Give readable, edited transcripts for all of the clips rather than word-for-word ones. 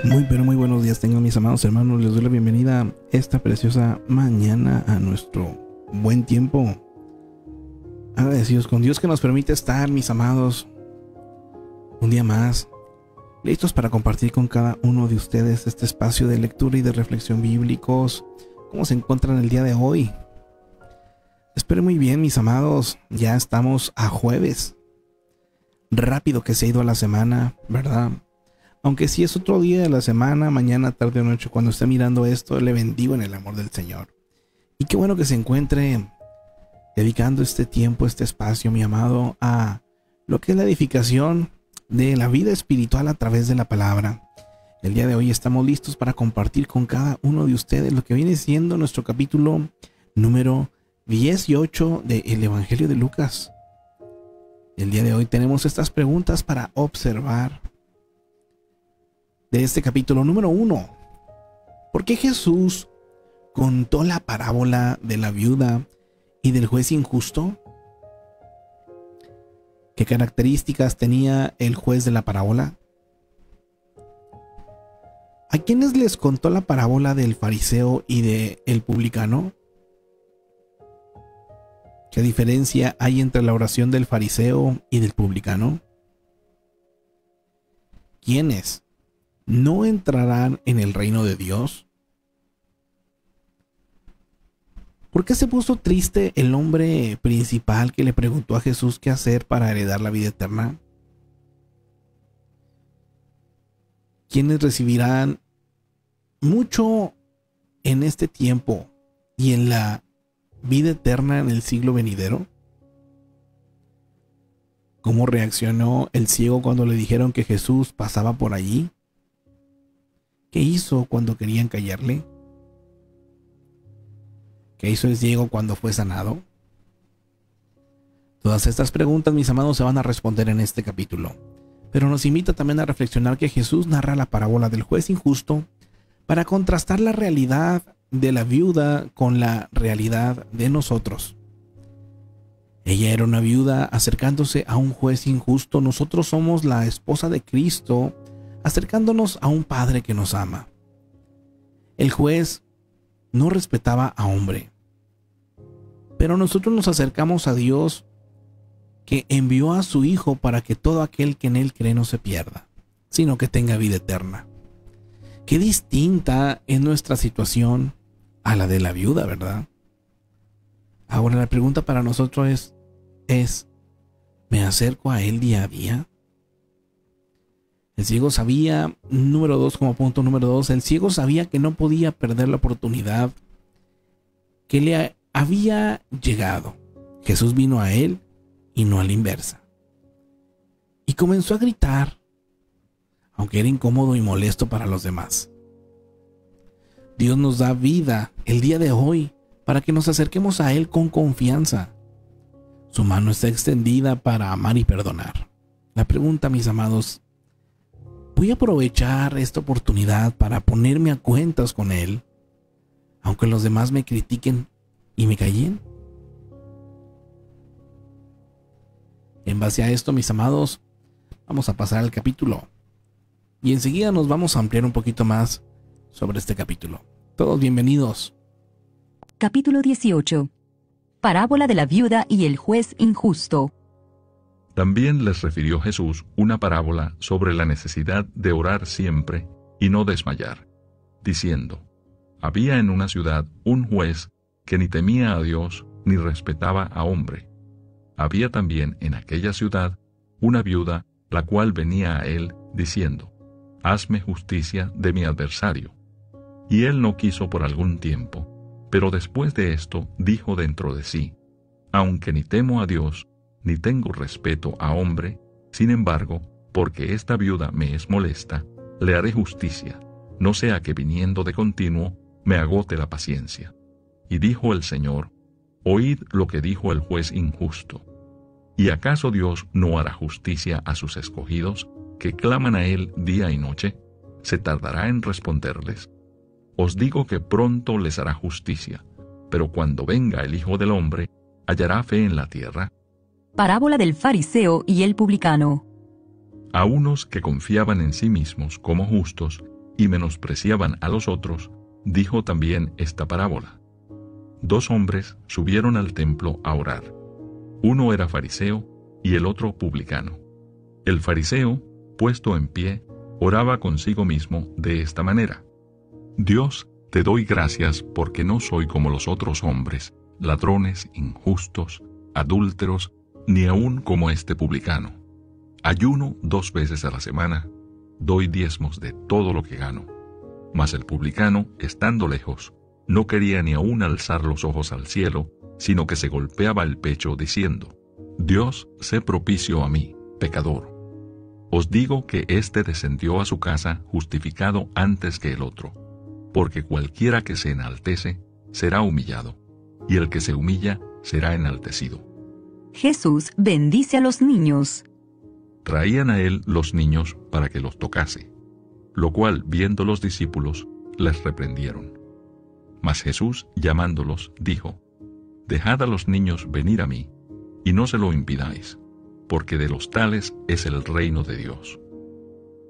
Pero muy buenos días tengan mis amados hermanos. Les doy la bienvenida esta preciosa mañana a nuestro buen tiempo. Agradecidos con Dios que nos permite estar, mis amados, un día más, listos para compartir con cada uno de ustedes este espacio de lectura y de reflexión bíblicos. ¿Cómo se encuentran el día de hoy? Espero muy bien, mis amados. Ya estamos a jueves. Rápido que se ha ido la semana, ¿verdad? Aunque si es otro día de la semana, mañana, tarde o noche, cuando esté mirando esto, le bendigo en el amor del Señor. Y qué bueno que se encuentre dedicando este tiempo, este espacio, mi amado, a lo que es la edificación de la vida espiritual a través de la palabra. El día de hoy estamos listos para compartir con cada uno de ustedes lo que viene siendo nuestro capítulo número 18 del Evangelio de Lucas. El día de hoy tenemos estas preguntas para observar de este capítulo número 1. ¿Por qué Jesús contó la parábola de la viuda y del juez injusto? ¿Qué características tenía el juez de la parábola? ¿A quiénes les contó la parábola del fariseo y del publicano? ¿Qué diferencia hay entre la oración del fariseo y del publicano? ¿Quiénes no entrarán en el reino de Dios? ¿Por qué se puso triste el hombre principal que le preguntó a Jesús qué hacer para heredar la vida eterna? ¿Quiénes recibirán mucho en este tiempo y en la vida eterna en el siglo venidero? ¿Cómo reaccionó el ciego cuando le dijeron que Jesús pasaba por allí? ¿Qué hizo cuando querían callarle? ¿Qué hizo el ciego cuando fue sanado? Todas estas preguntas, mis amados, se van a responder en este capítulo. Pero nos invita también a reflexionar que Jesús narra la parábola del juez injusto para contrastar la realidad de la viuda con la realidad de nosotros. Ella era una viuda acercándose a un juez injusto. Nosotros somos la esposa de Cristo acercándonos a un Padre que nos ama. El juez no respetaba a hombre, pero nosotros nos acercamos a Dios, que envió a su Hijo para que todo aquel que en Él cree no se pierda, sino que tenga vida eterna. Qué distinta es nuestra situación a la de la viuda, ¿verdad? Ahora la pregunta para nosotros es ¿me acerco a Él día a día? El ciego sabía, como punto número 2, el ciego sabía que no podía perder la oportunidad que le había llegado. Jesús vino a él y no a la inversa. Y comenzó a gritar, aunque era incómodo y molesto para los demás. Dios nos da vida el día de hoy para que nos acerquemos a Él con confianza. Su mano está extendida para amar y perdonar. La pregunta, mis amados, ¿voy a aprovechar esta oportunidad para ponerme a cuentas con Él, aunque los demás me critiquen y me callen? En base a esto, mis amados, vamos a pasar al capítulo. Y enseguida nos vamos a ampliar un poquito más sobre este capítulo. Todos bienvenidos. Capítulo 18. Parábola de la viuda y el juez injusto. También les refirió Jesús una parábola sobre la necesidad de orar siempre y no desmayar, diciendo: había en una ciudad un juez que ni temía a Dios ni respetaba a hombre. Había también en aquella ciudad una viuda, la cual venía a él diciendo: hazme justicia de mi adversario. Y él no quiso por algún tiempo, pero después de esto dijo dentro de sí: aunque ni temo a Dios ni tengo respeto a hombre, sin embargo, porque esta viuda me es molesta, le haré justicia, no sea que viniendo de continuo me agote la paciencia. Y dijo el Señor: oíd lo que dijo el juez injusto. ¿Y acaso Dios no hará justicia a sus escogidos, que claman a Él día y noche? ¿Se tardará en responderles? Os digo que pronto les hará justicia, pero cuando venga el Hijo del Hombre, ¿hallará fe en la tierra? Parábola del fariseo y el publicano. A unos que confiaban en sí mismos como justos y menospreciaban a los otros, dijo también esta parábola. 2 hombres subieron al templo a orar. Uno era fariseo y el otro publicano. El fariseo, puesto en pie, oraba consigo mismo de esta manera: Dios, te doy gracias porque no soy como los otros hombres, ladrones, injustos, adúlteros, ni aun como este publicano. Ayuno 2 veces a la semana, doy diezmos de todo lo que gano. Mas el publicano, estando lejos, no quería ni aun alzar los ojos al cielo, sino que se golpeaba el pecho diciendo: Dios, sé propicio a mí, pecador. Os digo que éste descendió a su casa justificado antes que el otro, porque cualquiera que se enaltece será humillado, y el que se humilla será enaltecido. Jesús bendice a los niños. Traían a él los niños para que los tocase, lo cual, viendo los discípulos, les reprendieron. Mas Jesús, llamándolos, dijo: Dejad a los niños venir a mí, y no se lo impidáis, porque de los tales es el reino de Dios.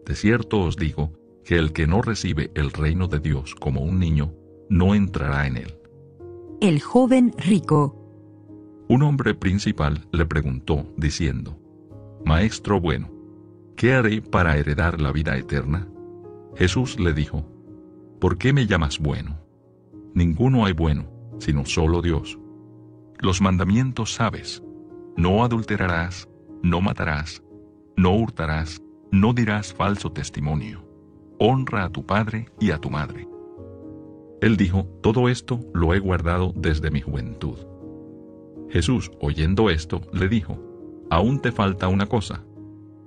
De cierto os digo que el que no recibe el reino de Dios como un niño, no entrará en él. El joven rico. Un hombre principal le preguntó, diciendo: Maestro bueno, ¿qué haré para heredar la vida eterna? Jesús le dijo: ¿Por qué me llamas bueno? Ninguno hay bueno, sino solo Dios. Los mandamientos sabes: no adulterarás, no matarás, no hurtarás, no dirás falso testimonio, honra a tu padre y a tu madre. Él dijo: todo esto lo he guardado desde mi juventud. Jesús, oyendo esto, le dijo: aún te falta una cosa.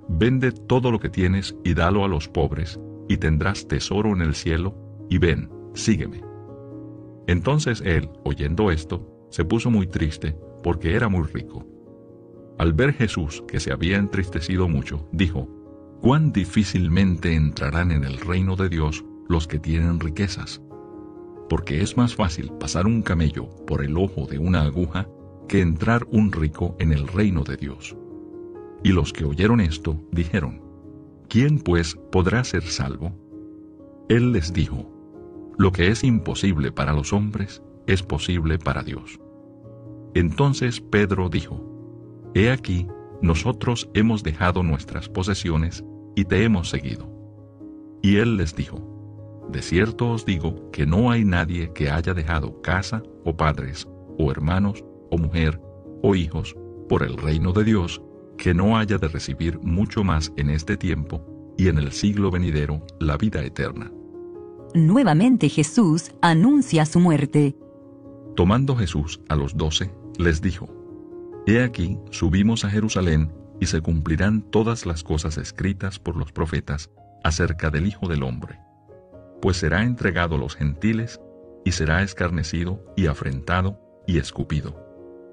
Vende todo lo que tienes y dalo a los pobres, y tendrás tesoro en el cielo, y ven, sígueme. Entonces él, oyendo esto, se puso muy triste, porque era muy rico. Al ver Jesús que se había entristecido mucho, dijo: cuán difícilmente entrarán en el reino de Dios los que tienen riquezas. Porque es más fácil pasar un camello por el ojo de una aguja que entrar un rico en el reino de Dios. Y los que oyeron esto dijeron: ¿quién pues podrá ser salvo? Él les dijo: lo que es imposible para los hombres es posible para Dios. Entonces Pedro dijo: he aquí, nosotros hemos dejado nuestras posesiones y te hemos seguido. Y él les dijo: de cierto os digo que no hay nadie que haya dejado casa o padres o hermanos o mujer o hijos por el reino de Dios, que no haya de recibir mucho más en este tiempo y en el siglo venidero la vida eterna. Nuevamente Jesús anuncia su muerte. Tomando Jesús a los 12, les dijo: he aquí, subimos a Jerusalén, y se cumplirán todas las cosas escritas por los profetas acerca del Hijo del Hombre. Pues será entregado a los gentiles, y será escarnecido, y afrentado, y escupido.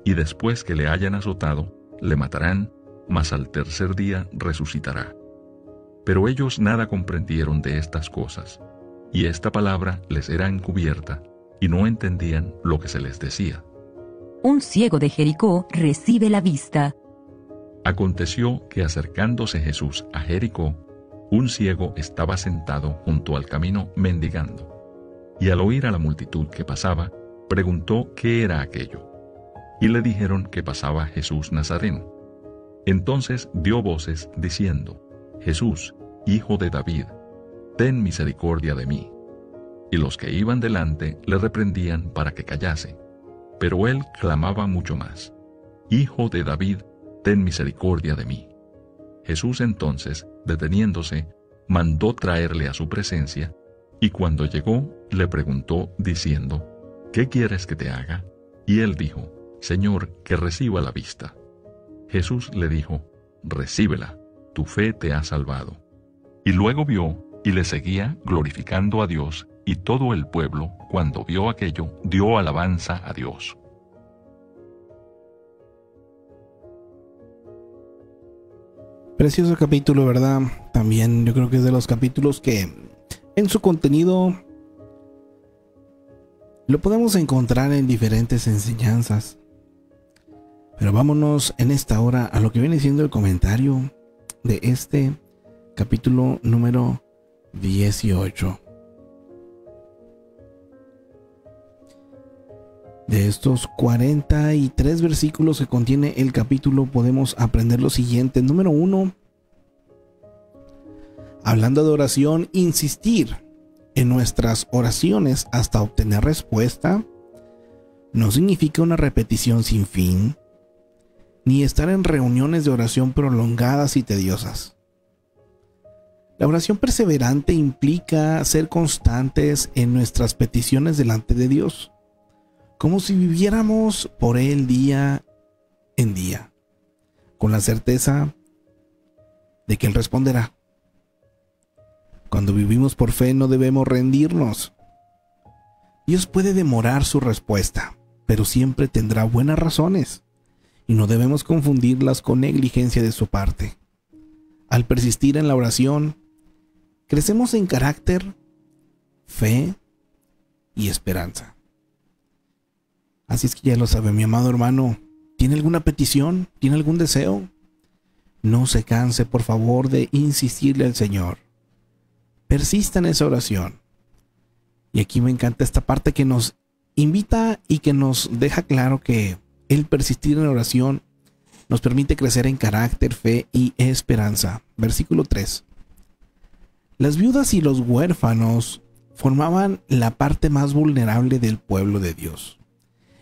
Y después que le hayan azotado, le matarán, mas al tercer día resucitará. Pero ellos nada comprendieron de estas cosas, y esta palabra les era encubierta, y no entendían lo que se les decía. Un ciego de Jericó recibe la vista. Aconteció que acercándose Jesús a Jericó, un ciego estaba sentado junto al camino mendigando, y al oír a la multitud que pasaba, preguntó qué era aquello. Y le dijeron que pasaba Jesús Nazareno. Entonces dio voces diciendo: Jesús, Hijo de David, ten misericordia de mí. Y los que iban delante le reprendían para que callase. Pero él clamaba mucho más: Hijo de David, ten misericordia de mí. Jesús entonces, deteniéndose, mandó traerle a su presencia, y cuando llegó, le preguntó, diciendo: ¿qué quieres que te haga? Y él dijo: Señor, que reciba la vista. Jesús le dijo: recíbela, tu fe te ha salvado. Y luego vio, y le seguía glorificando a Dios, y todo el pueblo, cuando vio aquello, dio alabanza a Dios. Precioso capítulo, ¿verdad? También yo creo que es de los capítulos que en su contenido lo podemos encontrar en diferentes enseñanzas. Pero vámonos en esta hora a lo que viene siendo el comentario de este capítulo número 18. De estos 43 versículos que contiene el capítulo podemos aprender lo siguiente. Número 1. Hablando de oración, insistir en nuestras oraciones hasta obtener respuesta no significa una repetición sin fin, ni estar en reuniones de oración prolongadas y tediosas. La oración perseverante implica ser constantes en nuestras peticiones delante de Dios, como si viviéramos por Él día en día, con la certeza de que Él responderá. Cuando vivimos por fe no debemos rendirnos. Dios puede demorar su respuesta, pero siempre tendrá buenas razones, y no debemos confundirlas con negligencia de su parte. Al persistir en la oración, crecemos en carácter, fe y esperanza. Así es que ya lo sabe, mi amado hermano. ¿Tiene alguna petición? ¿Tiene algún deseo? No se canse, por favor, de insistirle al Señor. Persista en esa oración. Y aquí me encanta esta parte que nos invita y que nos deja claro que el persistir en la oración nos permite crecer en carácter, fe y esperanza. Versículo 3. Las viudas y los huérfanos formaban la parte más vulnerable del pueblo de Dios.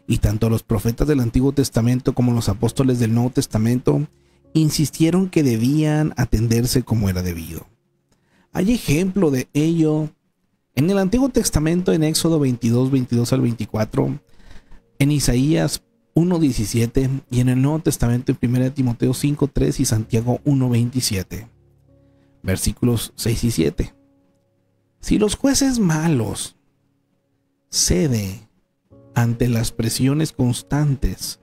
Y tanto los profetas del Antiguo Testamento como los apóstoles del Nuevo Testamento insistieron que debían atenderse como era debido. Hay ejemplo de ello en el Antiguo Testamento en Éxodo 22 al 24, en Isaías 1:17 y en el Nuevo Testamento en 1 Timoteo 5:3 y Santiago 1:27, versículos 6 y 7. Si los jueces malos ceden ante las presiones constantes,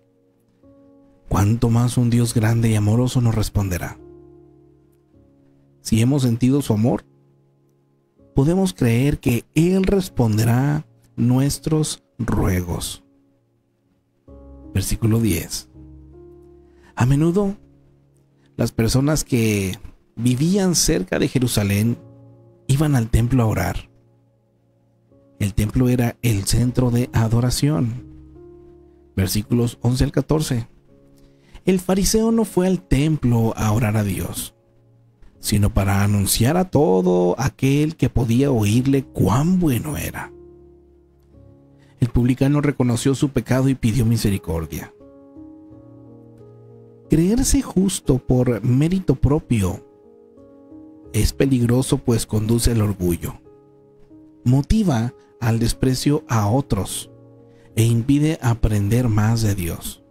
¿cuánto más un Dios grande y amoroso nos responderá? Si hemos sentido su amor, podemos creer que Él responderá nuestros ruegos. Versículo 10. A menudo, las personas que vivían cerca de Jerusalén iban al templo a orar. El templo era el centro de adoración. Versículos 11 al 14. El fariseo no fue al templo a orar a Dios, sino para anunciar a todo aquel que podía oírle cuán bueno era. El publicano reconoció su pecado y pidió misericordia. Creerse justo por mérito propio es peligroso, pues conduce al orgullo, motiva al desprecio a otros e impide aprender más de Dios.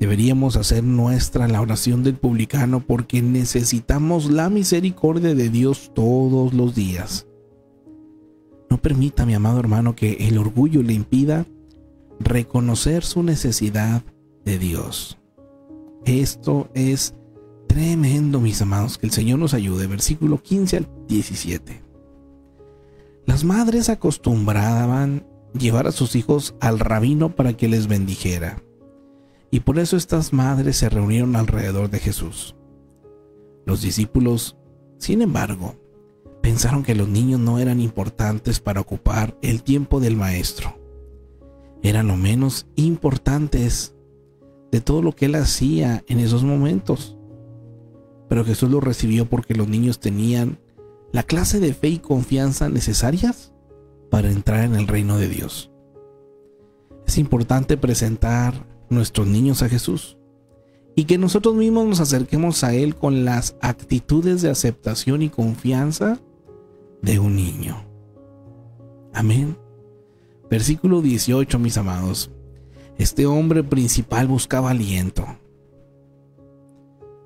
Deberíamos hacer nuestra la oración del publicano porque necesitamos la misericordia de Dios todos los días. No permita, mi amado hermano, que el orgullo le impida reconocer su necesidad de Dios. Esto es tremendo, mis amados. Que el Señor nos ayude. Versículo 15 al 17. Las madres acostumbraban llevar a sus hijos al rabino para que les bendijera. Y por eso estas madres se reunieron alrededor de Jesús. Los discípulos, sin embargo, pensaron que los niños no eran importantes para ocupar el tiempo del maestro. Eran lo menos importantes de todo lo que él hacía en esos momentos. Pero Jesús los recibió porque los niños tenían la clase de fe y confianza necesarias para entrar en el reino de Dios. Es importante presentar nuestros niños a Jesús y que nosotros mismos nos acerquemos a Él con las actitudes de aceptación y confianza de un niño. Amén. Versículo 18, mis amados. Este hombre principal buscaba aliento,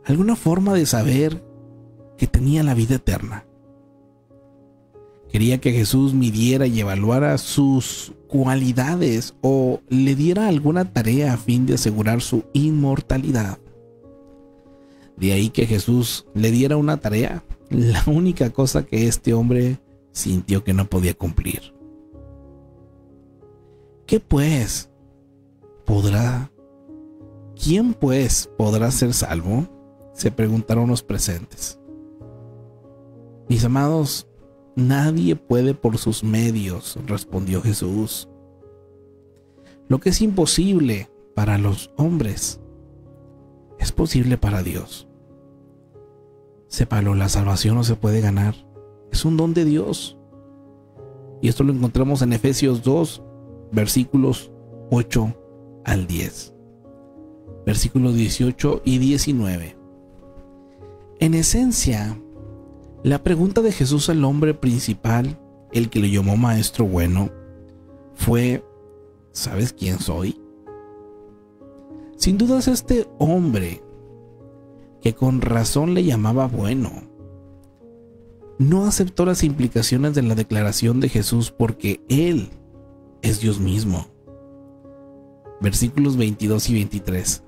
alguna forma de saber que tenía la vida eterna. Quería que Jesús midiera y evaluara sus cualidades o le diera alguna tarea a fin de asegurar su inmortalidad. De ahí que Jesús le diera una tarea, la única cosa que este hombre sintió que no podía cumplir. ¿Quién pues podrá ser salvo?, se preguntaron los presentes. Mis amados, nadie puede por sus medios, respondió Jesús. Lo que es imposible para los hombres es posible para Dios. Sépalo, la salvación no se puede ganar, es un don de Dios. Y esto lo encontramos en Efesios 2, versículos 8 al 10. Versículos 18 y 19. En esencia, la pregunta de Jesús al hombre principal, el que le llamó maestro bueno, fue: ¿sabes quién soy? Sin dudas este hombre, que con razón le llamaba bueno, no aceptó las implicaciones de la declaración de Jesús porque Él es Dios mismo. Versículos 22 y 23.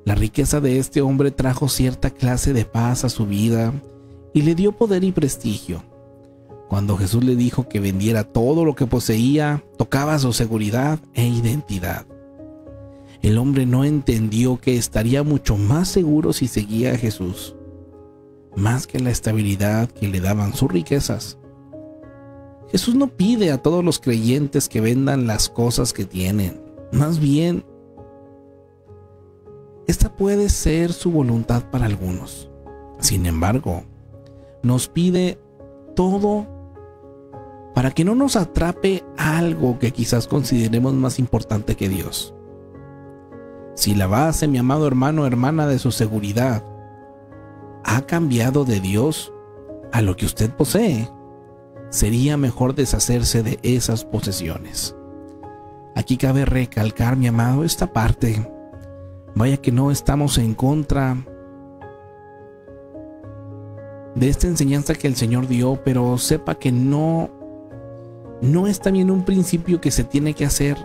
La riqueza de este hombre trajo cierta clase de paz a su vida y le dio poder y prestigio. Cuando Jesús le dijo que vendiera todo lo que poseía, tocaba su seguridad e identidad. El hombre no entendió que estaría mucho más seguro si seguía a Jesús, más que la estabilidad que le daban sus riquezas. Jesús no pide a todos los creyentes que vendan las cosas que tienen. Más bien, esta puede ser su voluntad para algunos. Sin embargo, nos pide todo para que no nos atrape algo que quizás consideremos más importante que Dios. Si la base, mi amado hermano o hermana, de su seguridad ha cambiado de Dios a lo que usted posee, sería mejor deshacerse de esas posesiones. Aquí cabe recalcar, mi amado, esta parte. Vaya que no estamos en contra de esta enseñanza que el Señor dio, pero sepa que no es también un principio que se tiene que hacer.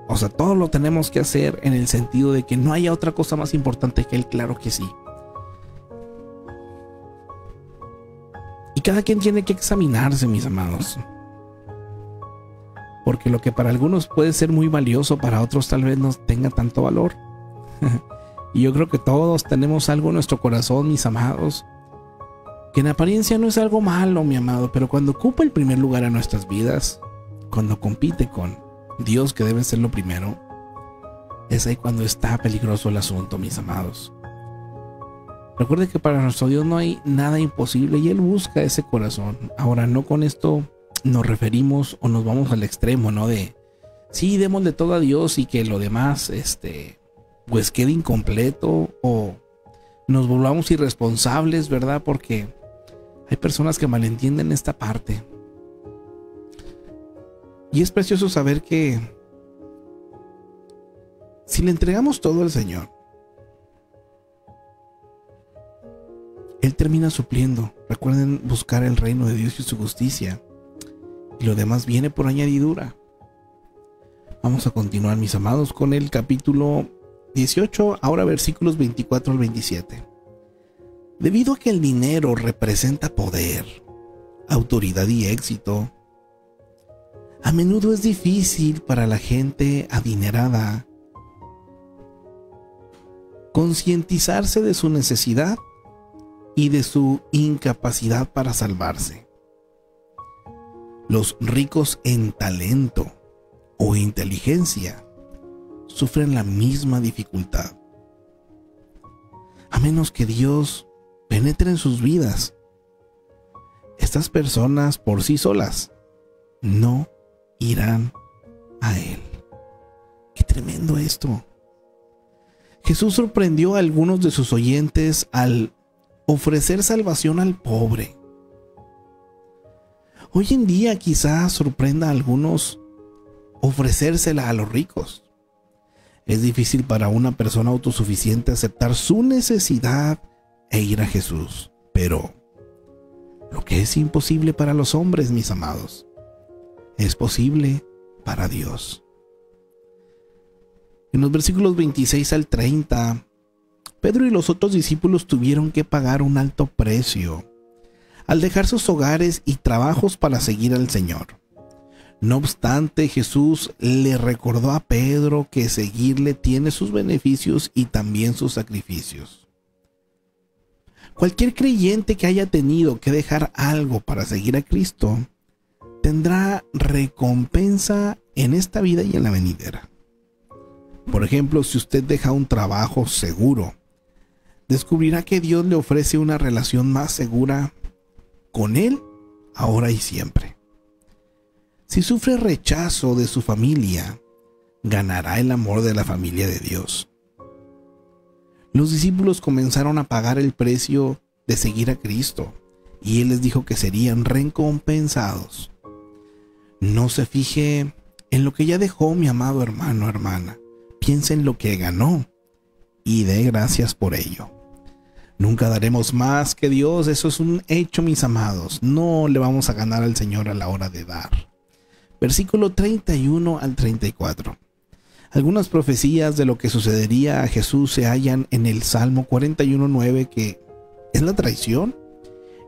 O sea, todo lo tenemos que hacer en el sentido de que no haya otra cosa más importante que Él, claro que sí. Y cada quien tiene que examinarse, mis amados. Porque lo que para algunos puede ser muy valioso, para otros tal vez no tenga tanto valor. Y yo creo que todos tenemos algo en nuestro corazón, mis amados, que en apariencia no es algo malo, mi amado, pero cuando ocupa el primer lugar en nuestras vidas, cuando compite con Dios, que debe ser lo primero, es ahí cuando está peligroso el asunto, mis amados. Recuerde que para nuestro Dios no hay nada imposible y Él busca ese corazón. Ahora, no con esto nos referimos o nos vamos al extremo, ¿no? De, sí, démosle todo a Dios y que lo demás, pues quede incompleto, o nos volvamos irresponsables, ¿verdad? Porque hay personas que malentienden esta parte. Y es precioso saber que si le entregamos todo al Señor, Él termina supliendo. Recuerden buscar el reino de Dios y su justicia, y lo demás viene por añadidura. Vamos a continuar, mis amados, con el capítulo 18, ahora versículos 24 al 27. Debido a que el dinero representa poder, autoridad y éxito, a menudo es difícil para la gente adinerada concientizarse de su necesidad y de su incapacidad para salvarse. Los ricos en talento o inteligencia sufren la misma dificultad. A menos que Dios penetre en sus vidas, estas personas por sí solas no irán a Él. ¡Qué tremendo esto! Jesús sorprendió a algunos de sus oyentes al ofrecer salvación al pobre. Hoy en día quizás sorprenda a algunos ofrecérsela a los ricos. Es difícil para una persona autosuficiente aceptar su necesidad e ir a Jesús. Pero lo que es imposible para los hombres, mis amados, es posible para Dios. En los versículos 26 al 30, Pedro y los otros discípulos tuvieron que pagar un alto precio al dejar sus hogares y trabajos para seguir al Señor. No obstante, Jesús le recordó a Pedro que seguirle tiene sus beneficios y también sus sacrificios. Cualquier creyente que haya tenido que dejar algo para seguir a Cristo tendrá recompensa en esta vida y en la venidera. Por ejemplo, si usted deja un trabajo seguro, descubrirá que Dios le ofrece una relación más segura con Él, ahora y siempre. Si sufre rechazo de su familia, ganará el amor de la familia de Dios. Los discípulos comenzaron a pagar el precio de seguir a Cristo, y Él les dijo que serían recompensados. No se fije en lo que ya dejó, mi amado hermano o hermana. Piense en lo que ganó y dé gracias por ello. Nunca daremos más que Dios, eso es un hecho, mis amados. No le vamos a ganar al Señor a la hora de dar. Versículo 31 al 34. Algunas profecías de lo que sucedería a Jesús se hallan en el Salmo 41:9, que es la traición,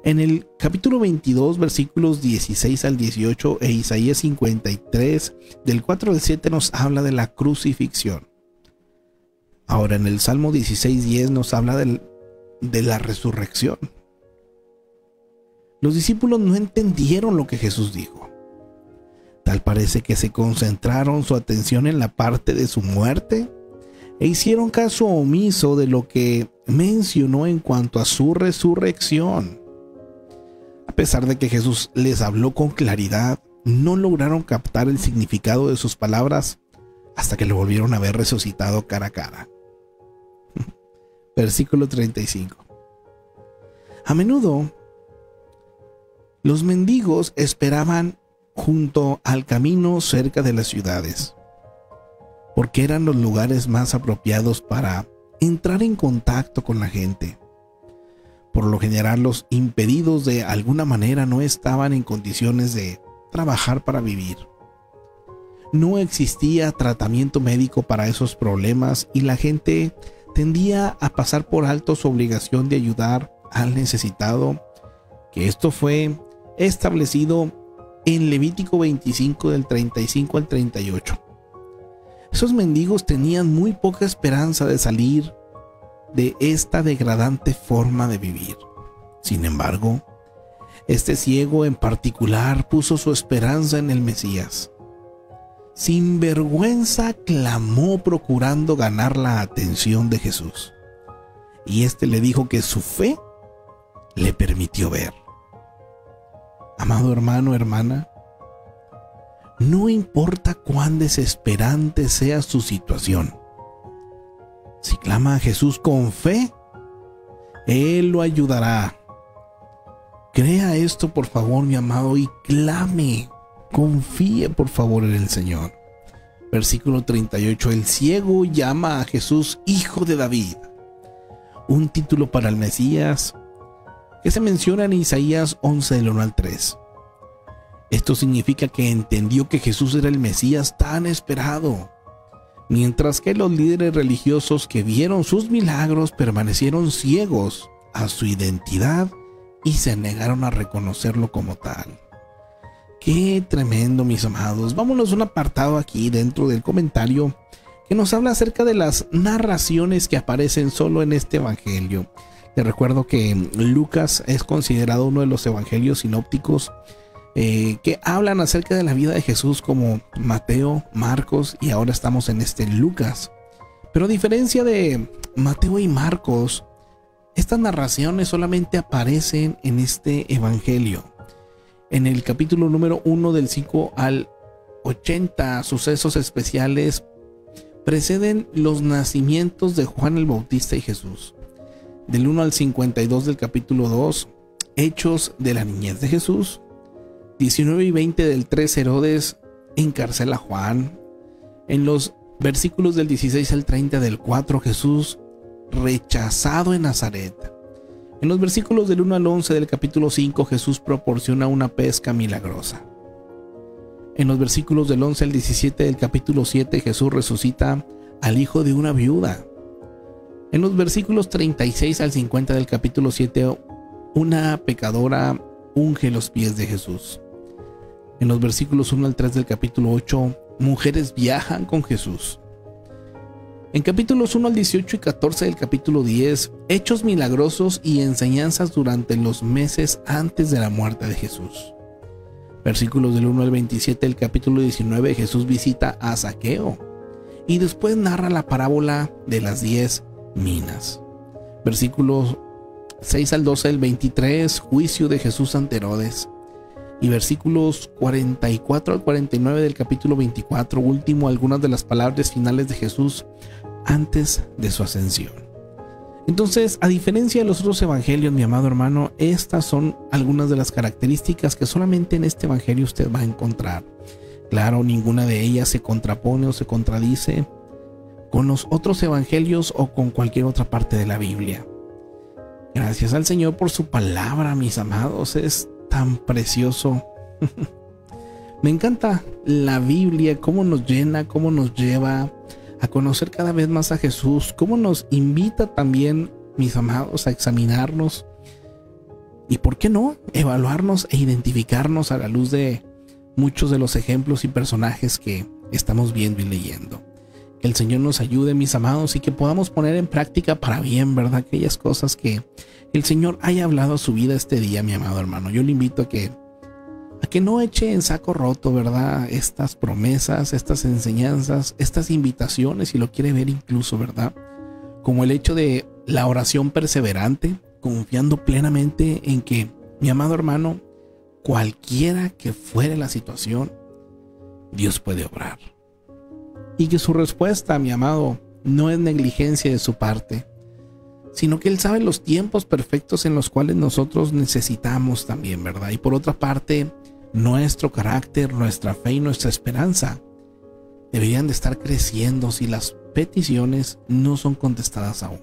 en el capítulo 22, versículos 16 al 18, e Isaías 53, del 4 al 7, nos habla de la crucifixión. Ahora, en el Salmo 16:10 nos habla de la resurrección. Los discípulos no entendieron lo que Jesús dijo. Tal parece que se concentraron su atención en la parte de su muerte e hicieron caso omiso de lo que mencionó en cuanto a su resurrección. A pesar de que Jesús les habló con claridad, no lograron captar el significado de sus palabras hasta que lo volvieron a ver resucitado cara a cara. Versículo 35. A menudo, los mendigos esperaban junto al camino cerca de las ciudades, porque eran los lugares más apropiados para entrar en contacto con la gente. Por lo general, los impedidos de alguna manera no estaban en condiciones de trabajar para vivir. No existía tratamiento médico para esos problemas y la gente tendía a pasar por alto su obligación de ayudar al necesitado, que esto fue establecido en Levítico 25 del 35 al 38. Esos mendigos tenían muy poca esperanza de salir de esta degradante forma de vivir. Sin embargo, este ciego en particular puso su esperanza en el Mesías. Sin vergüenza clamó procurando ganar la atención de Jesús. Y este le dijo que su fe le permitió ver. Amado hermano, hermana, no importa cuán desesperante sea su situación. Si clama a Jesús con fe, Él lo ayudará. Crea esto, por favor, mi amado, y clame. Confíe, por favor, en el Señor. Versículo 38. El ciego llama a Jesús Hijo de David. Un título para el Mesías que se menciona en Isaías 11 del 1 al 3. Esto significa que entendió que Jesús era el Mesías tan esperado, mientras que los líderes religiosos que vieron sus milagros permanecieron ciegos a su identidad y se negaron a reconocerlo como tal. Qué tremendo, mis amados. Vámonos a un apartado aquí dentro del comentario que nos habla acerca de las narraciones que aparecen solo en este evangelio. Te recuerdo que Lucas es considerado uno de los evangelios sinópticos que hablan acerca de la vida de Jesús, como Mateo, Marcos, y ahora estamos en este Lucas. Pero a diferencia de Mateo y Marcos, estas narraciones solamente aparecen en este evangelio. En el capítulo número 1 del 5 al 80, sucesos especiales preceden los nacimientos de Juan el Bautista y Jesús. Del 1 al 52 del capítulo 2, hechos de la niñez de Jesús. 19 y 20 del 3, Herodes encarcela a Juan. En los versículos del 16 al 30 del 4, Jesús rechazado en Nazaret. En los versículos del 1 al 11 del capítulo 5, Jesús proporciona una pesca milagrosa. En los versículos del 11 al 17 del capítulo 7, Jesús resucita al hijo de una viuda. En los versículos 36 al 50 del capítulo 7, una pecadora unge los pies de Jesús. En los versículos 1 al 3 del capítulo 8, mujeres viajan con Jesús. En capítulos 1 al 18 y 14 del capítulo 10, hechos milagrosos y enseñanzas durante los meses antes de la muerte de Jesús. Versículos del 1 al 27 del capítulo 19, Jesús visita a Zaqueo y después narra la parábola de las 10 minas. Versículos 6 al 12 del 23, juicio de Jesús ante Herodes. Y versículos 44 al 49 del capítulo 24, último, algunas de las palabras finales de Jesús antes de su ascensión. Entonces, a diferencia de los otros evangelios, mi amado hermano, estas son algunas de las características que solamente en este evangelio usted va a encontrar. Claro, ninguna de ellas se contrapone o se contradice con los otros evangelios o con cualquier otra parte de la Biblia. Gracias al Señor por su palabra, mis amados, es tan precioso. Me encanta la Biblia, cómo nos llena, cómo nos lleva a conocer cada vez más a Jesús, cómo nos invita también, mis amados, a examinarnos y, ¿por qué no?, evaluarnos e identificarnos a la luz de muchos de los ejemplos y personajes que estamos viendo y leyendo. Que el Señor nos ayude, mis amados, y que podamos poner en práctica para bien, ¿verdad?, aquellas cosas que el Señor haya hablado a su vida este día, mi amado hermano. Yo le invito a que no eche en saco roto, ¿verdad?, estas promesas, estas enseñanzas, estas invitaciones, si lo quiere ver incluso, ¿verdad?, como el hecho de la oración perseverante, confiando plenamente en que, mi amado hermano, cualquiera que fuere la situación, Dios puede obrar. Y que su respuesta, mi amado, no es negligencia de su parte, sino que Él sabe los tiempos perfectos en los cuales nosotros necesitamos también, ¿verdad? Y por otra parte, nuestro carácter, nuestra fe y nuestra esperanza deberían de estar creciendo si las peticiones no son contestadas aún.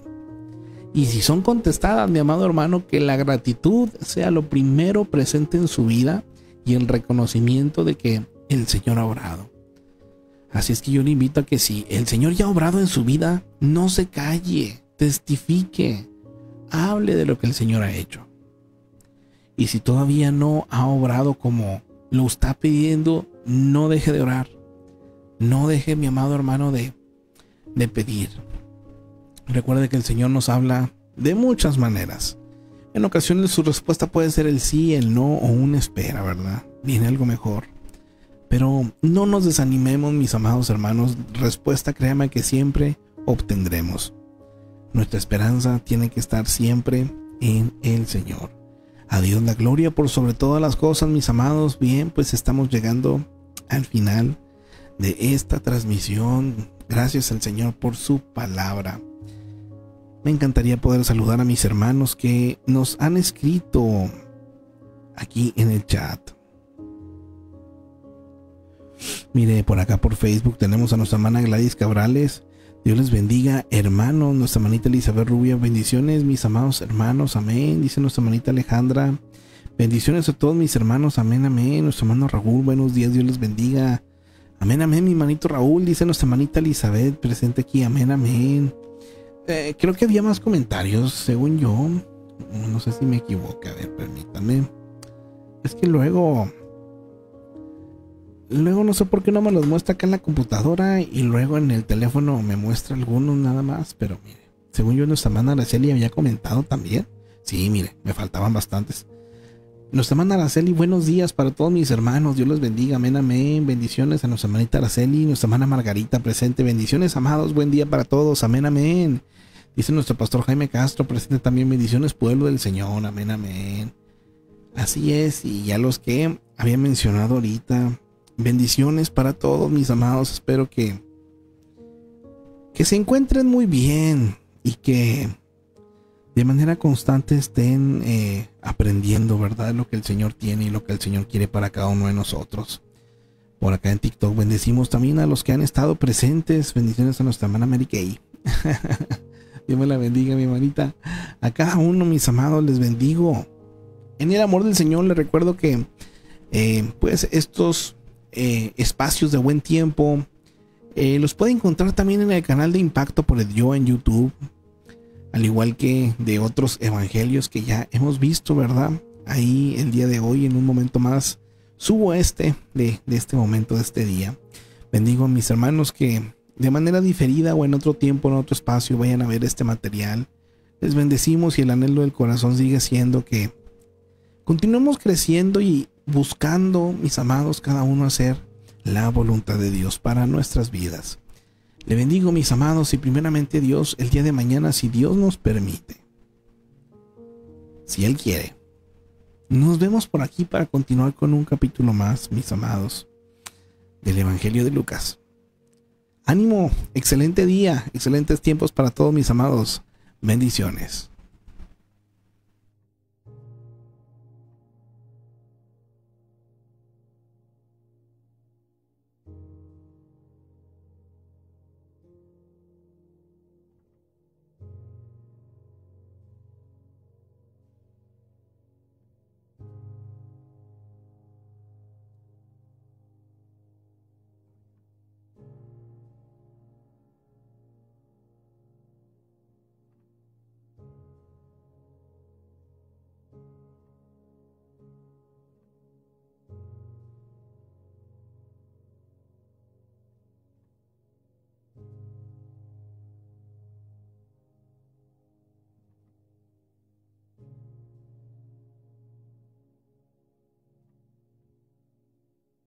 Y si son contestadas, mi amado hermano, que la gratitud sea lo primero presente en su vida y el reconocimiento de que el Señor ha obrado. Así es que yo le invito a que si el Señor ya ha obrado en su vida, no se calle, testifique, hable de lo que el Señor ha hecho. Y si todavía no ha obrado como lo está pidiendo, no deje de orar. No deje, mi amado hermano, de pedir. Recuerde que el Señor nos habla de muchas maneras. En ocasiones su respuesta puede ser el sí, el no o una espera, ¿verdad? Viene algo mejor. Pero no nos desanimemos, mis amados hermanos. Respuesta, créame que siempre obtendremos. Nuestra esperanza tiene que estar siempre en el Señor. A Dios la gloria por sobre todas las cosas, mis amados. Bien, pues estamos llegando al final de esta transmisión. Gracias al Señor por su palabra. Me encantaría poder saludar a mis hermanos que nos han escrito aquí en el chat. Mire, por acá por Facebook tenemos a nuestra hermana Gladys Cabrales. Dios les bendiga, hermanos. Nuestra hermanita Elizabeth Rubia, bendiciones, mis amados hermanos, amén. Dice nuestra hermanita Alejandra, bendiciones a todos mis hermanos, amén, amén. Nuestro hermano Raúl, buenos días, Dios les bendiga, amén, amén. Mi hermanito Raúl, dice nuestra hermanita Elizabeth, presente aquí, amén, amén. Creo que había más comentarios, según yo. No sé si me equivoco, a ver, permítanme. Es que luego no sé por qué no me los muestra acá en la computadora y luego en el teléfono me muestra algunos nada más. Pero mire, según yo nuestra hermana Araceli había comentado también. Sí, mire, me faltaban bastantes. Nuestra hermana Araceli, buenos días para todos mis hermanos, Dios les bendiga, amén, amén. Bendiciones a nuestra hermanita Araceli, nuestra hermana Margarita presente, bendiciones amados, buen día para todos, amén, amén. Dice nuestro pastor Jaime Castro presente también, bendiciones pueblo del Señor, amén, amén. Así es, y ya los que había mencionado ahorita, bendiciones para todos mis amados. Espero que se encuentren muy bien y que de manera constante estén aprendiendo, ¿verdad?, lo que el Señor tiene y lo que el Señor quiere para cada uno de nosotros. Por acá en TikTok bendecimos también a los que han estado presentes. Bendiciones a nuestra hermana Mary Kay. Dios me la bendiga, mi hermanita. A cada uno, mis amados, les bendigo. En el amor del Señor les recuerdo que pues estos espacios de buen tiempo los puede encontrar también en el canal de Impacto por el Yo en YouTube, al igual que de otros evangelios que ya hemos visto, ¿verdad? Ahí el día de hoy, en un momento más, subo de este momento, de este día. Bendigo a mis hermanos que de manera diferida o en otro tiempo, en otro espacio, vayan a ver este material. Les bendecimos y el anhelo del corazón sigue siendo que continuemos creciendo y buscando, mis amados, cada uno hacer la voluntad de Dios para nuestras vidas. Le bendigo, mis amados, y primeramente Dios, el día de mañana, si Dios nos permite, si Él quiere, nos vemos por aquí para continuar con un capítulo más, mis amados, del Evangelio de Lucas. Ánimo, excelente día, excelentes tiempos para todos, mis amados. Bendiciones.